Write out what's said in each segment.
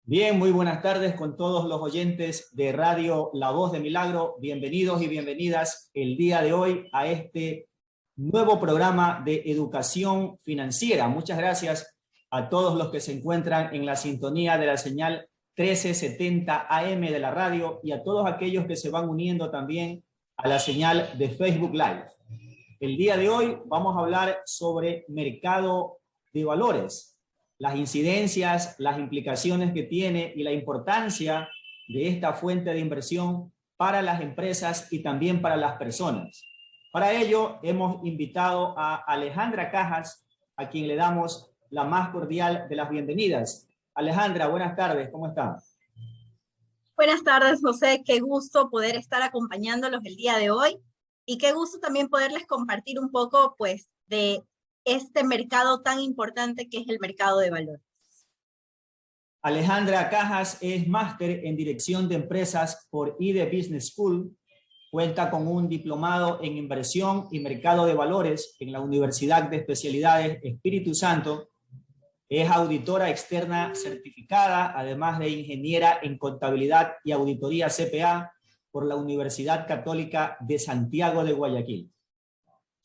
Bien, muy buenas tardes con todos los oyentes de Radio La Voz de Milagro. Bienvenidos y bienvenidas el día de hoy a este nuevo programa de educación financiera. Muchas gracias a todos los que se encuentran en la sintonía de la señal 1370 AM de la radio y a todos aquellos que se van uniendo también a la señal de Facebook Live. El día de hoy vamos a hablar sobre mercado de valores, las incidencias, las implicaciones que tiene y la importancia de esta fuente de inversión para las empresas y también para las personas. Para ello hemos invitado a Alejandra Cajas, a quien le damos la más cordial de las bienvenidas. Alejandra, buenas tardes, ¿cómo está? Buenas tardes, José. Qué gusto poder estar acompañándolos el día de hoy y qué gusto también poderles compartir un poco, pues, de este mercado tan importante que es el mercado de valores. Alejandra Cajas es máster en Dirección de Empresas por IDE Business School. Cuenta con un diplomado en Inversión y Mercado de Valores en la Universidad de Especialidades Espíritu Santo. Es auditora externa certificada, además de ingeniera en Contabilidad y Auditoría CPA por la Universidad Católica de Santiago de Guayaquil.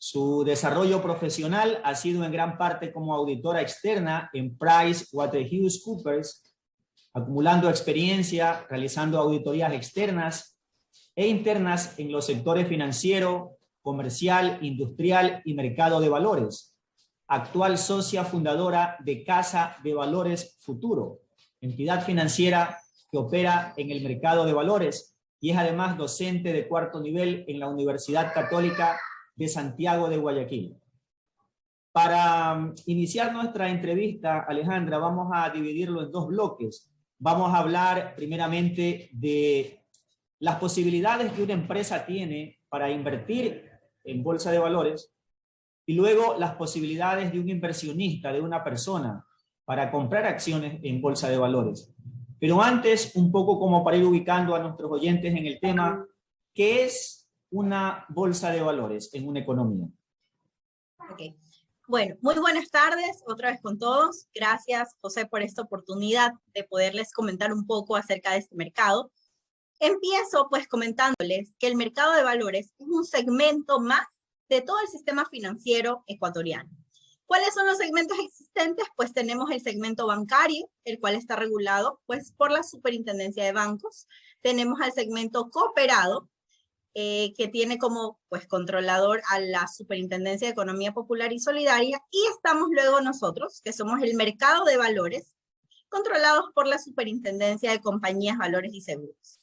Su desarrollo profesional ha sido en gran parte como auditora externa en PricewaterhouseCoopers, acumulando experiencia realizando auditorías externas e internas en los sectores financiero, comercial, industrial y mercado de valores. Actual socia fundadora de Casa de Valores Futuro, entidad financiera que opera en el mercado de valores y es además docente de cuarto nivel en la Universidad Católica de Santiago de Guayaquil. Para iniciar nuestra entrevista, Alejandra, vamos a dividirlo en dos bloques. Vamos a hablar primeramente de las posibilidades que una empresa tiene para invertir en bolsa de valores y luego las posibilidades de un inversionista, de una persona, para comprar acciones en bolsa de valores. Pero antes, un poco como para ir ubicando a nuestros oyentes en el tema, ¿qué es una bolsa de valores en una economía? Okay. Bueno, muy buenas tardes otra vez con todos. Gracias, José, por esta oportunidad de poderles comentar un poco acerca de este mercado. Empiezo pues comentándoles que el mercado de valores es un segmento más de todo el sistema financiero ecuatoriano. ¿Cuáles son los segmentos existentes? Pues tenemos el segmento bancario, el cual está regulado pues por la Superintendencia de Bancos. Tenemos al segmento cooperado, que tiene como pues controlador a la Superintendencia de Economía Popular y Solidaria, y estamos luego nosotros, que somos el mercado de valores, controlados por la Superintendencia de Compañías, Valores y Seguros.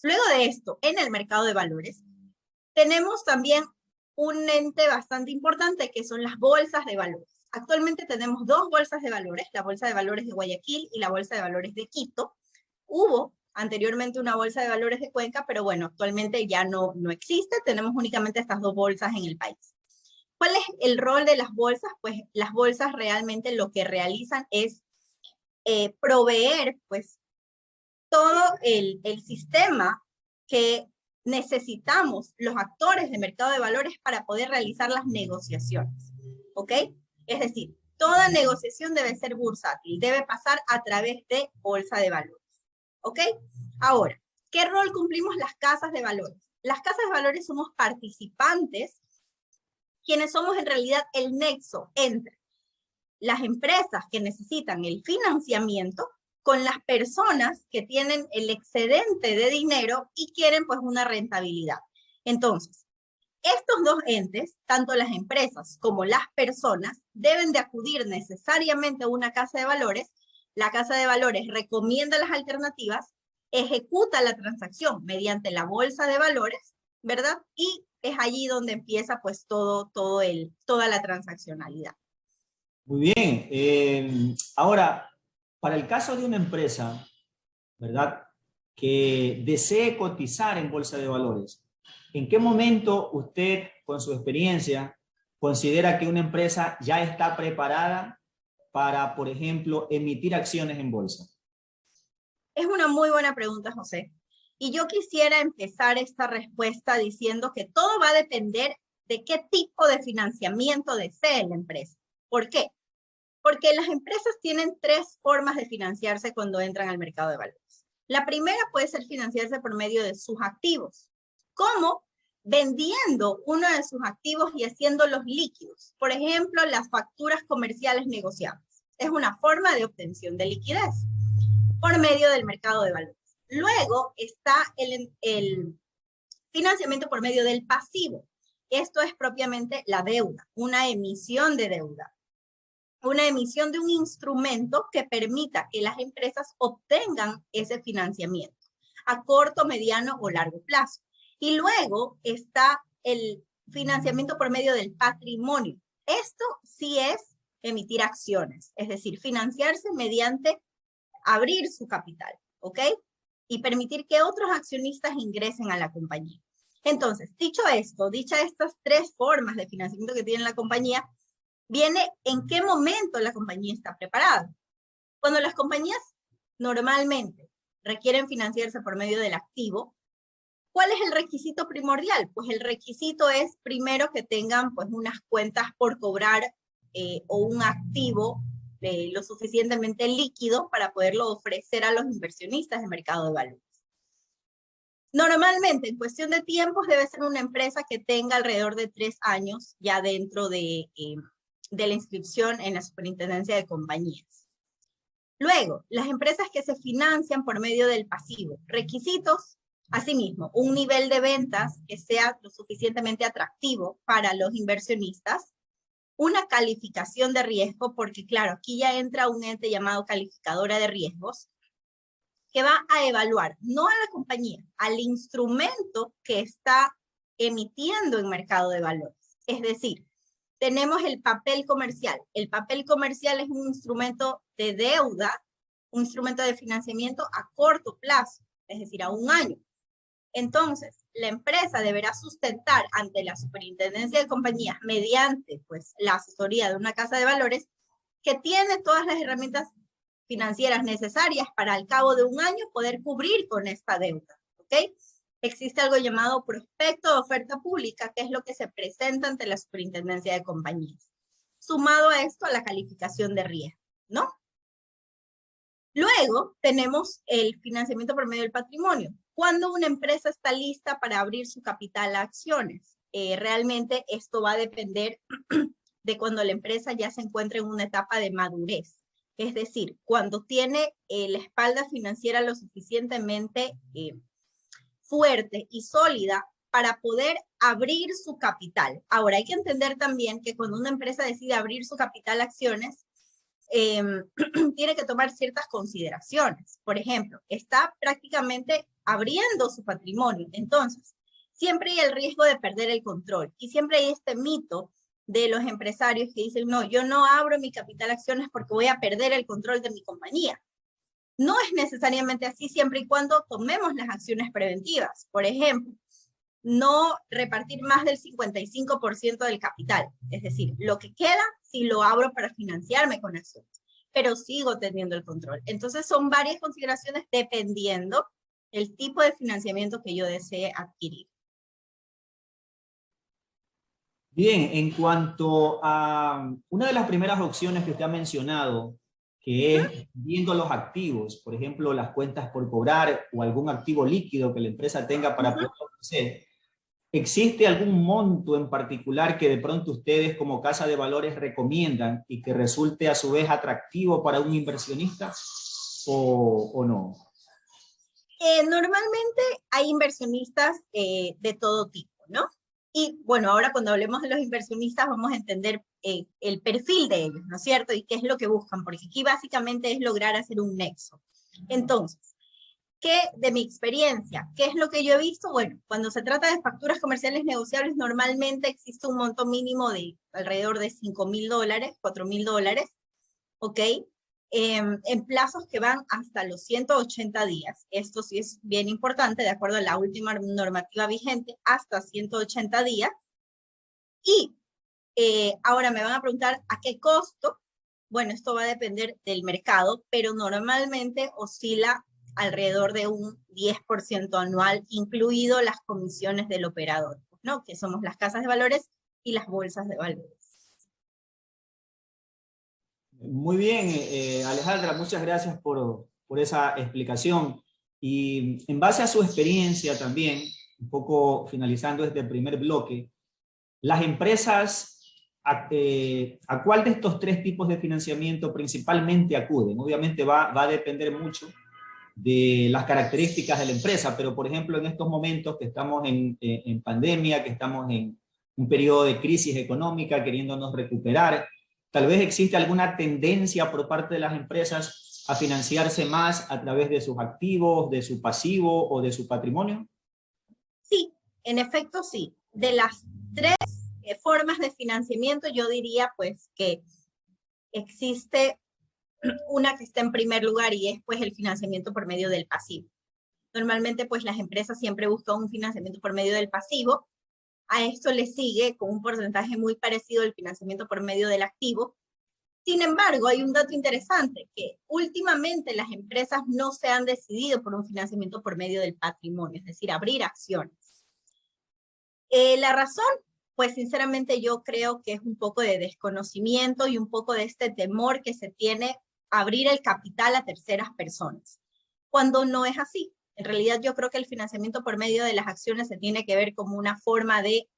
Luego de esto, en el mercado de valores, tenemos también un ente bastante importante que son las bolsas de valores. Actualmente tenemos dos bolsas de valores, la Bolsa de Valores de Guayaquil y la Bolsa de Valores de Quito. Hubo anteriormente una bolsa de valores de Cuenca, pero bueno, actualmente ya no existe, tenemos únicamente estas dos bolsas en el país. ¿Cuál es el rol de las bolsas? Pues las bolsas realmente lo que realizan es proveer pues todo el sistema que necesitamos los actores de mercado de valores para poder realizar las negociaciones, ¿ok? Es decir, toda negociación debe ser bursátil, debe pasar a través de bolsa de valores. ¿Ok? Ahora, ¿qué rol cumplimos las casas de valores? Las casas de valores somos participantes, quienes somos en realidad el nexo entre las empresas que necesitan el financiamiento con las personas que tienen el excedente de dinero y quieren pues una rentabilidad. Entonces, estos dos entes, tanto las empresas como las personas, deben de acudir necesariamente a una casa de valores. La casa de valores recomienda las alternativas, ejecuta la transacción mediante la bolsa de valores, ¿verdad? Y es allí donde empieza pues toda la transaccionalidad. Muy bien. Ahora, para el caso de una empresa, ¿verdad?, que desee cotizar en bolsa de valores, ¿en qué momento usted, con su experiencia, considera que una empresa ya está preparada para, por ejemplo, emitir acciones en bolsa? Es una muy buena pregunta, José. Y yo quisiera empezar esta respuesta diciendo que todo va a depender de qué tipo de financiamiento desee la empresa. ¿Por qué? Porque las empresas tienen tres formas de financiarse cuando entran al mercado de valores. La primera puede ser financiarse por medio de sus activos, como vendiendo uno de sus activos y haciéndolos líquidos. Por ejemplo, las facturas comerciales negociables. Es una forma de obtención de liquidez por medio del mercado de valores. Luego está el financiamiento por medio del pasivo. Esto es propiamente la deuda, una emisión de deuda. Una emisión de un instrumento que permita que las empresas obtengan ese financiamiento a corto, mediano o largo plazo. Y luego está el financiamiento por medio del patrimonio. Esto sí es emitir acciones, es decir, financiarse mediante abrir su capital, ¿ok? Y permitir que otros accionistas ingresen a la compañía. Entonces, dicho esto, dichas estas tres formas de financiamiento que tiene la compañía, viene en qué momento la compañía está preparada. Cuando las compañías normalmente requieren financiarse por medio del activo, ¿cuál es el requisito primordial? Pues el requisito es primero que tengan pues unas cuentas por cobrar o un activo lo suficientemente líquido para poderlo ofrecer a los inversionistas del mercado de valores. Normalmente, en cuestión de tiempos, debe ser una empresa que tenga alrededor de 3 años ya dentro de la inscripción en la Superintendencia de Compañías. Luego, las empresas que se financian por medio del pasivo. Requisitos, asimismo, un nivel de ventas que sea lo suficientemente atractivo para los inversionistas, una calificación de riesgo, porque claro, aquí ya entra un ente llamado calificadora de riesgos, que va a evaluar, no a la compañía, al instrumento que está emitiendo en mercado de valores. Es decir, tenemos el papel comercial. El papel comercial es un instrumento de deuda, un instrumento de financiamiento a corto plazo, es decir, a 1 año. Entonces, la empresa deberá sustentar ante la Superintendencia de Compañías, mediante pues, la asesoría de una casa de valores, que tiene todas las herramientas financieras necesarias para al cabo de 1 año poder cubrir con esta deuda, ¿ok? Existe algo llamado prospecto de oferta pública, que es lo que se presenta ante la Superintendencia de Compañías. Sumado a esto, a la calificación de riesgo, ¿no? Luego tenemos el financiamiento por medio del patrimonio. Cuando una empresa está lista para abrir su capital a acciones, realmente esto va a depender de cuando la empresa ya se encuentre en una etapa de madurez. Es decir, cuando tiene la espalda financiera lo suficientemente fuerte y sólida para poder abrir su capital. Ahora, hay que entender también que cuando una empresa decide abrir su capital a acciones, tiene que tomar ciertas consideraciones. Por ejemplo, está prácticamente abriendo su patrimonio. Entonces, siempre hay el riesgo de perder el control. Y siempre hay este mito de los empresarios que dicen, no, yo no abro mi capital a acciones porque voy a perder el control de mi compañía. No es necesariamente así siempre y cuando tomemos las acciones preventivas. Por ejemplo, no repartir más del 55% del capital. Es decir, lo que queda, si lo abro para financiarme con acciones, pero sigo teniendo el control. Entonces son varias consideraciones dependiendo el tipo de financiamiento que yo desee adquirir. Bien, en cuanto a una de las primeras opciones que usted ha mencionado, que es viendo los activos, por ejemplo, las cuentas por cobrar o algún activo líquido que la empresa tenga para poder ofrecer, ¿existe algún monto en particular que de pronto ustedes como casa de valores recomiendan y que resulte a su vez atractivo para un inversionista o no? Normalmente hay inversionistas de todo tipo, ¿no? Y bueno, ahora cuando hablemos de los inversionistas vamos a entender el perfil de ellos, ¿no es cierto? Y qué es lo que buscan, porque aquí básicamente es lograr hacer un nexo. Entonces, de mi experiencia, ¿qué es lo que yo he visto? Bueno, cuando se trata de facturas comerciales negociables, normalmente existe un monto mínimo de alrededor de $5,000, $4,000, ¿ok? En plazos que van hasta los 180 días. Esto sí es bien importante, de acuerdo a la última normativa vigente, hasta 180 días. Y ahora me van a preguntar, ¿a qué costo? Bueno, esto va a depender del mercado, pero normalmente oscila alrededor de un 10% anual, incluido las comisiones del operador, ¿no? Que somos las casas de valores y las bolsas de valores. Muy bien, Alejandra, muchas gracias por esa explicación. Y en base a su experiencia también, un poco finalizando este primer bloque, las empresas, ¿a cuál de estos tres tipos de financiamiento principalmente acuden? Obviamente va a depender mucho de las características de la empresa, pero por ejemplo en estos momentos que estamos en pandemia, que estamos en un periodo de crisis económica, queriéndonos recuperar, tal vez existe alguna tendencia por parte de las empresas a financiarse más a través de sus activos, de su pasivo o de su patrimonio. Sí, en efecto sí. De las tres formas de financiamiento, yo diría pues que existe una que está en primer lugar y es pues el financiamiento por medio del pasivo. Normalmente pues las empresas siempre buscan un financiamiento por medio del pasivo. A esto le sigue con un porcentaje muy parecido el financiamiento por medio del activo. Sin embargo, hay un dato interesante, que últimamente las empresas no se han decidido por un financiamiento por medio del patrimonio, es decir, abrir acciones. La razón, pues sinceramente yo creo que es un poco de desconocimiento y un poco de este temor que se tiene a abrir el capital a terceras personas, cuando no es así. En realidad yo creo que el financiamiento por medio de las acciones se tiene que ver como una forma de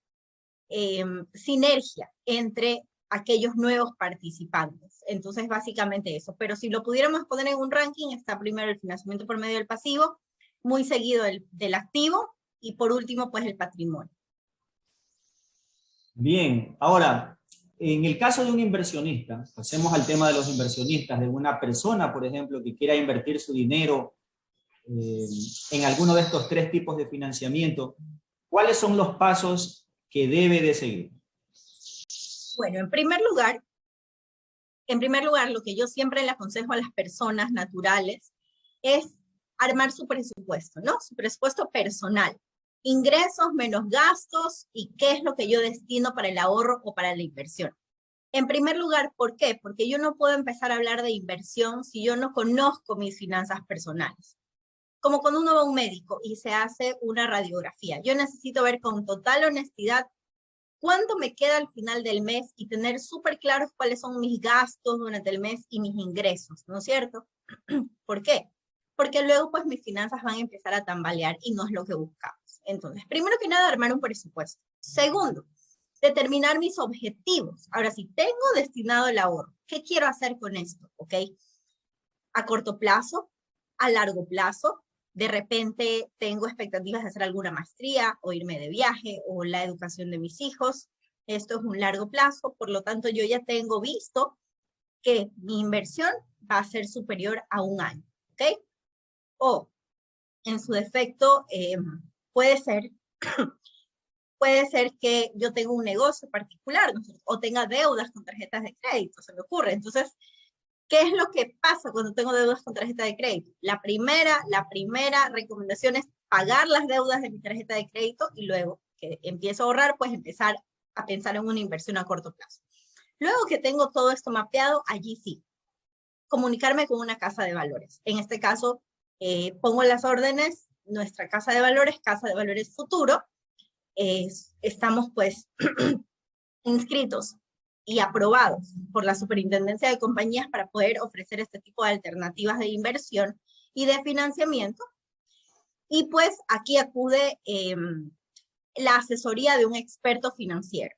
sinergia entre aquellos nuevos participantes. Entonces, básicamente eso. Pero si lo pudiéramos poner en un ranking, está primero el financiamiento por medio del pasivo, muy seguido del activo, y por último, pues el patrimonio. Bien, ahora, en el caso de un inversionista, pasemos al tema de los inversionistas, de una persona, por ejemplo, que quiera invertir su dinero en alguno de estos tres tipos de financiamiento, ¿cuáles son los pasos que debe de seguir? Bueno, en primer lugar, lo que yo siempre le aconsejo a las personas naturales es armar su presupuesto, ¿no? Su presupuesto personal. Ingresos menos gastos y qué es lo que yo destino para el ahorro o para la inversión. En primer lugar, ¿por qué? Porque yo no puedo empezar a hablar de inversión si yo no conozco mis finanzas personales. Como cuando uno va a un médico y se hace una radiografía. Yo necesito ver con total honestidad cuánto me queda al final del mes y tener súper claros cuáles son mis gastos durante el mes y mis ingresos, ¿no es cierto? ¿Por qué? Porque luego pues mis finanzas van a empezar a tambalear y no es lo que buscamos. Entonces, primero que nada, armar un presupuesto. Segundo, determinar mis objetivos. Ahora, si tengo destinado el ahorro, ¿qué quiero hacer con esto? ¿Ok? A corto plazo, a largo plazo, de repente tengo expectativas de hacer alguna maestría o irme de viaje o la educación de mis hijos. Esto es un largo plazo, por lo tanto yo ya tengo visto que mi inversión va a ser superior a un año, ¿ok? O en su defecto puede ser que yo tenga un negocio particular, ¿no? O tenga deudas con tarjetas de crédito, se me ocurre. Entonces, ¿qué es lo que pasa cuando tengo deudas con tarjeta de crédito? La primera recomendación es pagar las deudas de mi tarjeta de crédito y luego que empiezo a ahorrar, pues empezar a pensar en una inversión a corto plazo. Luego que tengo todo esto mapeado, allí sí, comunicarme con una casa de valores. En este caso, pongo las órdenes, nuestra Casa de Valores Futuro, estamos pues inscritos y aprobados por la Superintendencia de Compañías para poder ofrecer este tipo de alternativas de inversión y de financiamiento. Y pues aquí acude la asesoría de un experto financiero.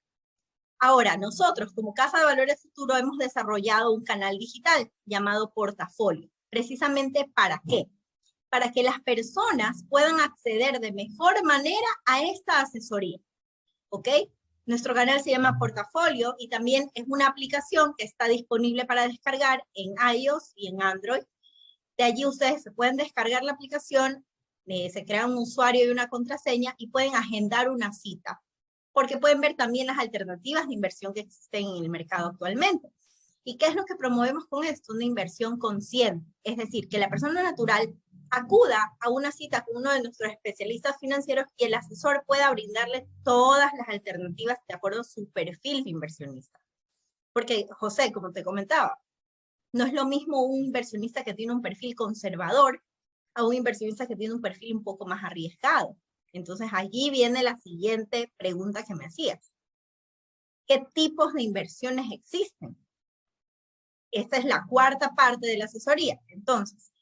Ahora, nosotros como Casa de Valores Futuro hemos desarrollado un canal digital llamado Portafolio. ¿Precisamente para qué? Para que las personas puedan acceder de mejor manera a esta asesoría. ¿Ok? Nuestro canal se llama Portafolio y también es una aplicación que está disponible para descargar en iOS y en Android. De allí ustedes se pueden descargar la aplicación, se crea un usuario y una contraseña y pueden agendar una cita, porque pueden ver también las alternativas de inversión que existen en el mercado actualmente. ¿Y qué es lo que promovemos con esto? Una inversión consciente, es decir, que la persona natural acuda a una cita con uno de nuestros especialistas financieros y el asesor pueda brindarle todas las alternativas de acuerdo a su perfil de inversionista. Porque, José, como te comentaba, no es lo mismo un inversionista que tiene un perfil conservador a un inversionista que tiene un perfil un poco más arriesgado. Entonces, allí viene la siguiente pregunta que me hacías. ¿Qué tipos de inversiones existen? esta es la cuarta parte de la asesoría. Entonces,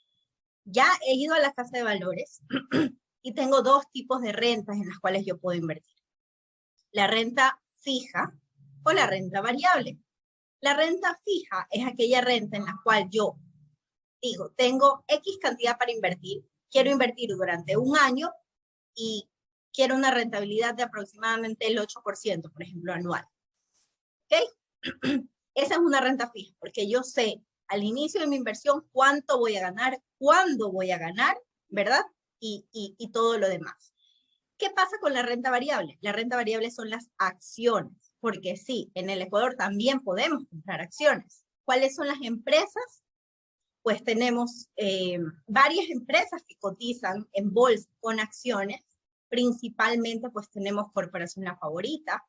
ya he ido a la casa de valores y tengo dos tipos de rentas en las cuales yo puedo invertir. La renta fija o la renta variable. La renta fija es aquella renta en la cual yo digo, tengo X cantidad para invertir, quiero invertir durante un año y quiero una rentabilidad de aproximadamente el 8%, por ejemplo, anual. ¿Ok? Esa es una renta fija, porque yo sé al inicio de mi inversión cuánto voy a ganar, cuándo voy a ganar, ¿verdad? Y todo lo demás. ¿Qué pasa con la renta variable? La renta variable son las acciones, porque sí, en el Ecuador también podemos comprar acciones. ¿Cuáles son las empresas? Pues tenemos varias empresas que cotizan en bolsa con acciones, principalmente pues tenemos Corporación La Favorita,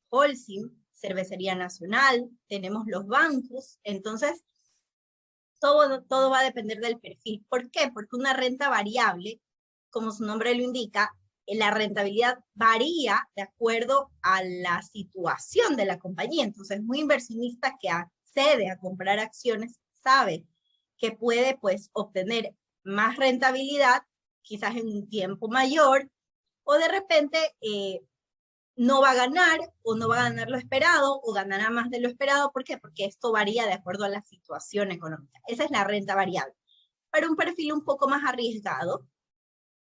Holcim, Cervecería Nacional, tenemos los bancos, entonces todo va a depender del perfil. ¿Por qué? Porque una renta variable, como su nombre lo indica, la rentabilidad varía de acuerdo a la situación de la compañía. Entonces, muy inversionista que accede a comprar acciones sabe que puede pues obtener más rentabilidad, quizás en un tiempo mayor, o de repente no va a ganar, o no va a ganar lo esperado, o ganará más de lo esperado. ¿Por qué? Porque esto varía de acuerdo a la situación económica. Esa es la renta variable. Para un perfil un poco más arriesgado,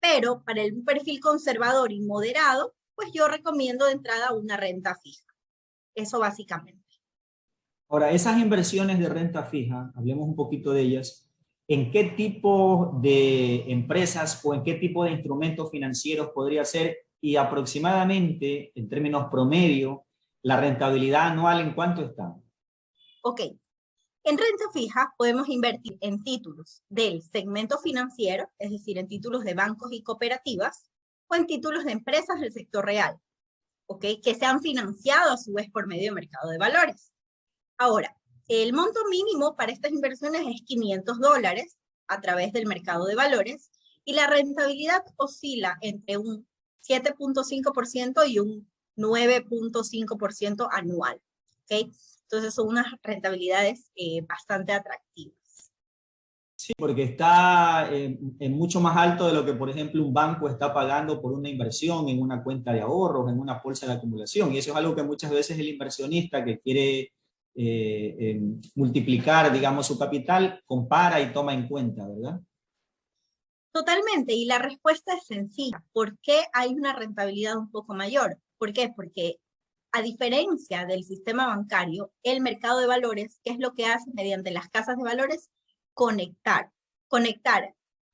pero para un perfil conservador y moderado, pues yo recomiendo de entrada una renta fija. Eso básicamente. Ahora, esas inversiones de renta fija, hablemos un poquito de ellas, ¿en qué tipo de empresas o en qué tipo de instrumentos financieros podría ser? Y aproximadamente, en términos promedio, la rentabilidad anual, ¿en cuánto está? Ok. En renta fija podemos invertir en títulos del segmento financiero, es decir, en títulos de bancos y cooperativas, o en títulos de empresas del sector real, ¿ok? Que se han financiado a su vez por medio de mercado de valores. Ahora, el monto mínimo para estas inversiones es $500 a través del mercado de valores y la rentabilidad oscila entre un 7.5% y un 9.5% anual, ¿ok? Entonces son unas rentabilidades bastante atractivas. Sí, porque está en mucho más alto de lo que, por ejemplo, un banco está pagando por una inversión en una cuenta de ahorros, en una bolsa de acumulación. Y eso es algo que muchas veces el inversionista que quiere multiplicar, digamos, su capital, compara y toma en cuenta, ¿verdad? Totalmente, y la respuesta es sencilla. ¿Por qué hay una rentabilidad un poco mayor? ¿Por qué? Porque a diferencia del sistema bancario, el mercado de valores, ¿qué es lo que hace mediante las casas de valores? Conectar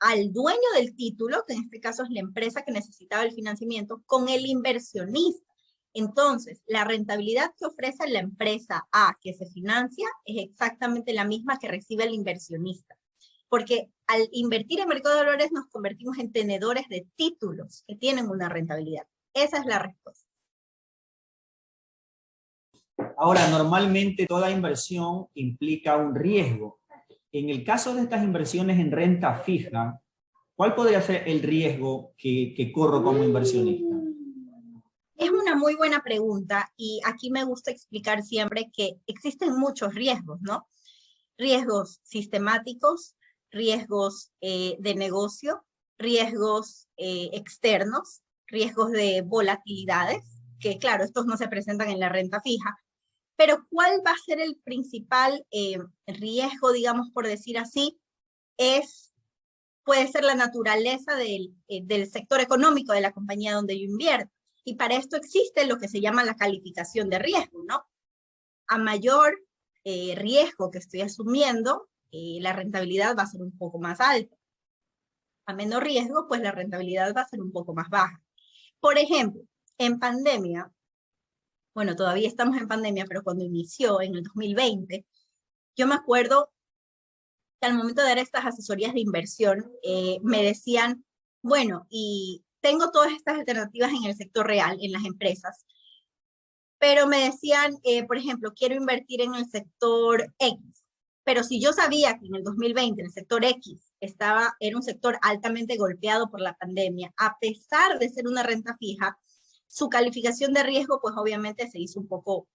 al dueño del título, que en este caso es la empresa que necesitaba el financiamiento, con el inversionista. Entonces, la rentabilidad que ofrece la empresa A que se financia es exactamente la misma que recibe el inversionista. Porque al invertir en mercado de valores nos convertimos en tenedores de títulos que tienen una rentabilidad. Esa es la respuesta. Ahora, normalmente toda inversión implica un riesgo. En el caso de estas inversiones en renta fija, ¿cuál podría ser el riesgo que corro como inversionista? Es una muy buena pregunta y aquí me gusta explicar siempre que existen muchos riesgos, ¿no? Riesgos sistemáticos, riesgos de negocio, riesgos externos, riesgos de volatilidades, que claro, estos no se presentan en la renta fija, pero ¿cuál va a ser el principal riesgo, digamos, por decir así? Puede ser la naturaleza del sector económico de la compañía donde yo invierto. Y para esto existe lo que se llama la calificación de riesgo, ¿no? A mayor riesgo que estoy asumiendo, la rentabilidad va a ser un poco más alta. A menor riesgo, pues la rentabilidad va a ser un poco más baja. Por ejemplo, en pandemia, bueno, todavía estamos en pandemia, pero cuando inició en el 2020, yo me acuerdo que al momento de dar estas asesorías de inversión, me decían, bueno, y tengo todas estas alternativas en el sector real, en las empresas, pero me decían, por ejemplo, quiero invertir en el sector X, pero si yo sabía que en el 2020 el sector X era un sector altamente golpeado por la pandemia, a pesar de ser una renta fija, su calificación de riesgo, pues obviamente se hizo un poco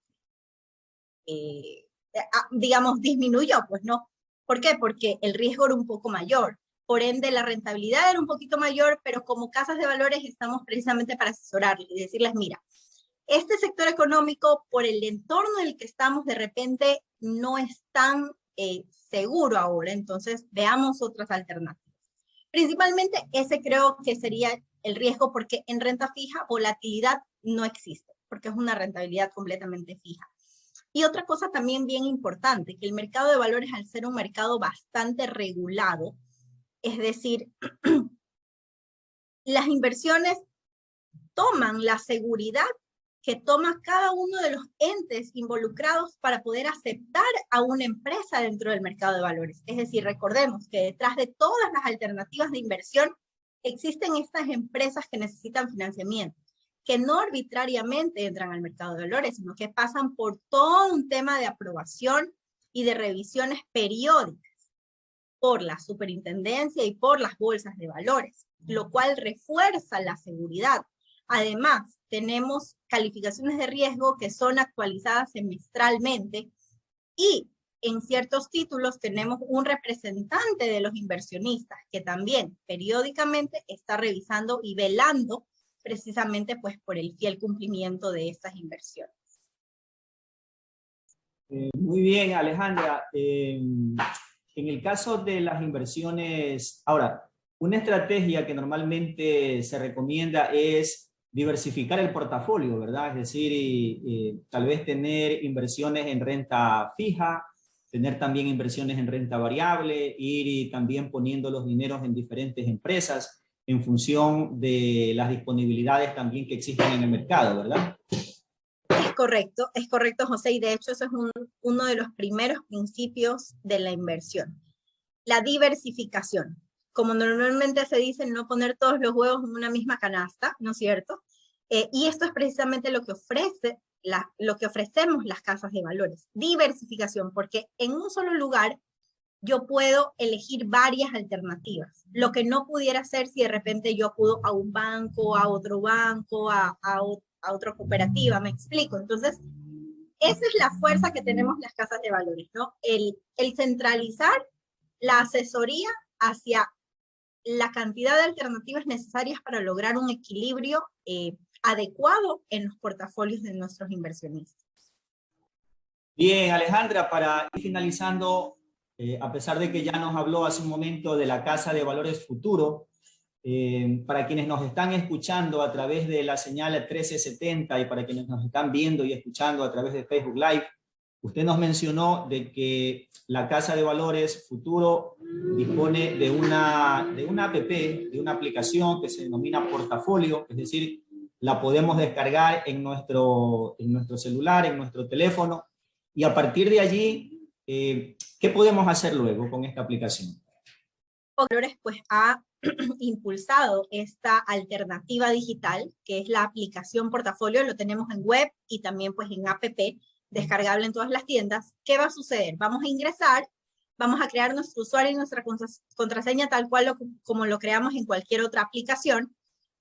digamos, disminuyó, pues no. ¿Por qué? Porque el riesgo era un poco mayor. Por ende, la rentabilidad era un poquito mayor, pero como casas de valores estamos precisamente para asesorarles y decirles, mira, este sector económico, por el entorno en el que estamos, de repente no es tan seguro ahora, entonces veamos otras alternativas. Principalmente ese creo que sería el riesgo, porque en renta fija volatilidad no existe, porque es una rentabilidad completamente fija. Y otra cosa también bien importante, que el mercado de valores, al ser un mercado bastante regulado, es decir, las inversiones toman la seguridad que toma cada uno de los entes involucrados para poder aceptar a una empresa dentro del mercado de valores. Es decir, recordemos que detrás de todas las alternativas de inversión existen estas empresas que necesitan financiamiento, que no arbitrariamente entran al mercado de valores, sino que pasan por todo un tema de aprobación y de revisiones periódicas por la superintendencia y por las bolsas de valores, lo cual refuerza la seguridad. Además, tenemos calificaciones de riesgo que son actualizadas semestralmente y en ciertos títulos tenemos un representante de los inversionistas que también periódicamente está revisando y velando precisamente pues por el fiel cumplimiento de estas inversiones. Muy bien, Alejandra. En el caso de las inversiones, ahora, una estrategia que normalmente se recomienda es diversificar el portafolio, ¿verdad? Es decir, tal vez tener inversiones en renta fija, tener también inversiones en renta variable, ir también poniendo los dineros en diferentes empresas en función de las disponibilidades también que existen en el mercado, ¿verdad? Es correcto, José, y de hecho eso es uno de los primeros principios de la inversión. La diversificación. Como normalmente se dice, no poner todos los huevos en una misma canasta, ¿no es cierto? Y esto es precisamente lo que ofrecemos las casas de valores. Diversificación, porque en un solo lugar yo puedo elegir varias alternativas. Lo que no pudiera hacer si de repente yo acudo a un banco, a otro banco, a otra cooperativa, me explico. Entonces, esa es la fuerza que tenemos las casas de valores, ¿no? El centralizar la asesoría hacia la cantidad de alternativas necesarias para lograr un equilibrio adecuado en los portafolios de nuestros inversionistas. Bien, Alejandra, para ir finalizando, a pesar de que ya nos habló hace un momento de la Casa de Valores Futuro, para quienes nos están escuchando a través de la señal 1370 y para quienes nos están viendo y escuchando a través de Facebook Live, usted nos mencionó de que la Casa de Valores Futuro dispone de una app, de una aplicación que se denomina Portafolio, es decir, la podemos descargar en nuestro celular, en nuestro teléfono, y a partir de allí, ¿qué podemos hacer luego con esta aplicación? Valores pues ha impulsado esta alternativa digital, que es la aplicación Portafolio, lo tenemos en web y también pues en app, descargable en todas las tiendas. ¿Qué va a suceder? Vamos a ingresar, vamos a crear nuestro usuario y nuestra contraseña tal cual como lo creamos en cualquier otra aplicación.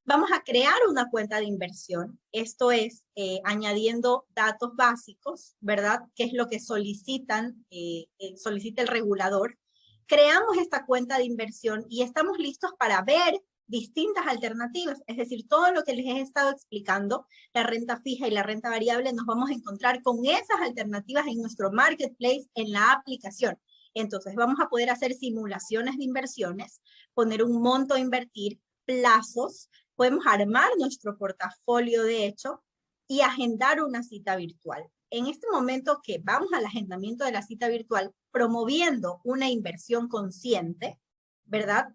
Vamos a crear una cuenta de inversión, esto es añadiendo datos básicos, ¿verdad? Que es lo que solicita el regulador. Creamos esta cuenta de inversión y estamos listos para ver distintas alternativas, es decir, todo lo que les he estado explicando, la renta fija y la renta variable, nos vamos a encontrar con esas alternativas en nuestro marketplace, en la aplicación. Entonces vamos a poder hacer simulaciones de inversiones, poner un monto a invertir, plazos, podemos armar nuestro portafolio de hecho y agendar una cita virtual. En este momento que vamos al agendamiento de la cita virtual, promoviendo una inversión consciente, ¿verdad?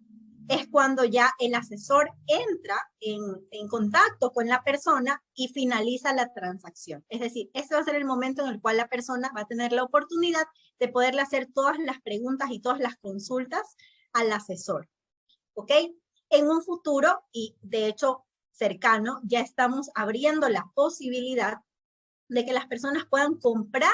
Es cuando ya el asesor entra en contacto con la persona y finaliza la transacción. Es decir, ese va a ser el momento en el cual la persona va a tener la oportunidad de poderle hacer todas las preguntas y todas las consultas al asesor. ¿Ok? En un futuro, y de hecho cercano, ya estamos abriendo la posibilidad de que las personas puedan comprar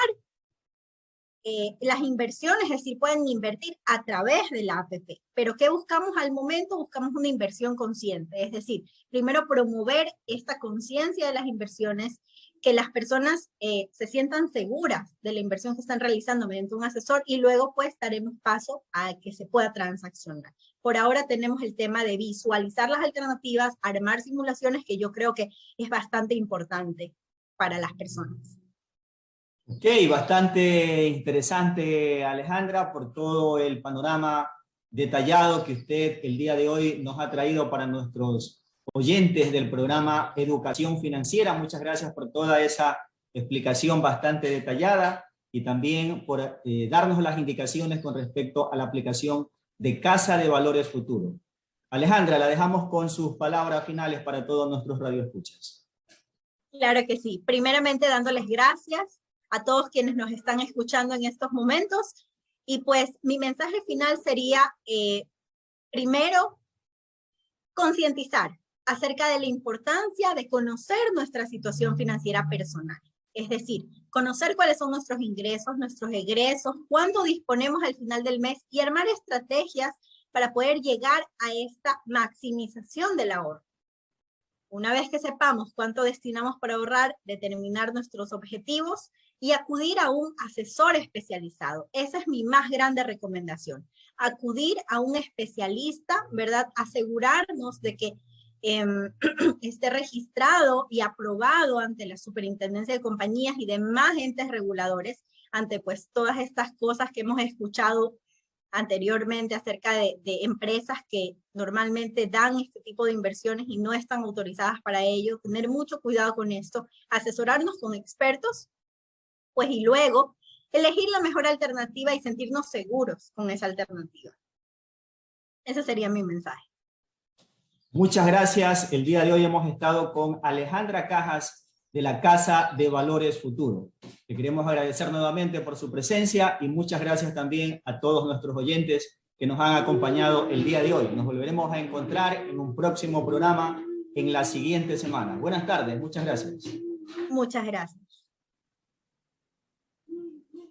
las inversiones, es decir, pueden invertir a través de la app. Pero ¿qué buscamos al momento? Buscamos una inversión consciente, es decir, primero promover esta conciencia de las inversiones, que las personas se sientan seguras de la inversión que están realizando mediante un asesor y luego pues daremos paso a que se pueda transaccionar. Por ahora tenemos el tema de visualizar las alternativas, armar simulaciones, que yo creo que es bastante importante para las personas. Ok, bastante interesante, Alejandra, por todo el panorama detallado que usted el día de hoy nos ha traído para nuestros oyentes del programa Educación Financiera. Muchas gracias por toda esa explicación bastante detallada y también por darnos las indicaciones con respecto a la aplicación de Casa de Valores Futuro. Alejandra, la dejamos con sus palabras finales para todos nuestros radioescuchas. Claro que sí. Primeramente dándoles gracias a todos quienes nos están escuchando en estos momentos. Y pues mi mensaje final sería, primero, concientizar acerca de la importancia de conocer nuestra situación financiera personal. Es decir, conocer cuáles son nuestros ingresos, nuestros egresos, cuánto disponemos al final del mes y armar estrategias para poder llegar a esta maximización del ahorro. Una vez que sepamos cuánto destinamos para ahorrar, determinar nuestros objetivos y acudir a un asesor especializado. Esa es mi más grande recomendación. Acudir a un especialista, ¿verdad? Asegurarnos de que esté registrado y aprobado ante la Superintendencia de Compañías y demás entes reguladores, ante pues todas estas cosas que hemos escuchado anteriormente acerca de empresas que normalmente dan este tipo de inversiones y no están autorizadas para ello. Tener mucho cuidado con esto, asesorarnos con expertos, pues y luego elegir la mejor alternativa y sentirnos seguros con esa alternativa. Ese sería mi mensaje. Muchas gracias. El día de hoy hemos estado con Alejandra Cajas de la Casa de Valores Futuro. Le queremos agradecer nuevamente por su presencia y muchas gracias también a todos nuestros oyentes que nos han acompañado el día de hoy. Nos volveremos a encontrar en un próximo programa en la siguiente semana. Buenas tardes, muchas gracias. Muchas gracias.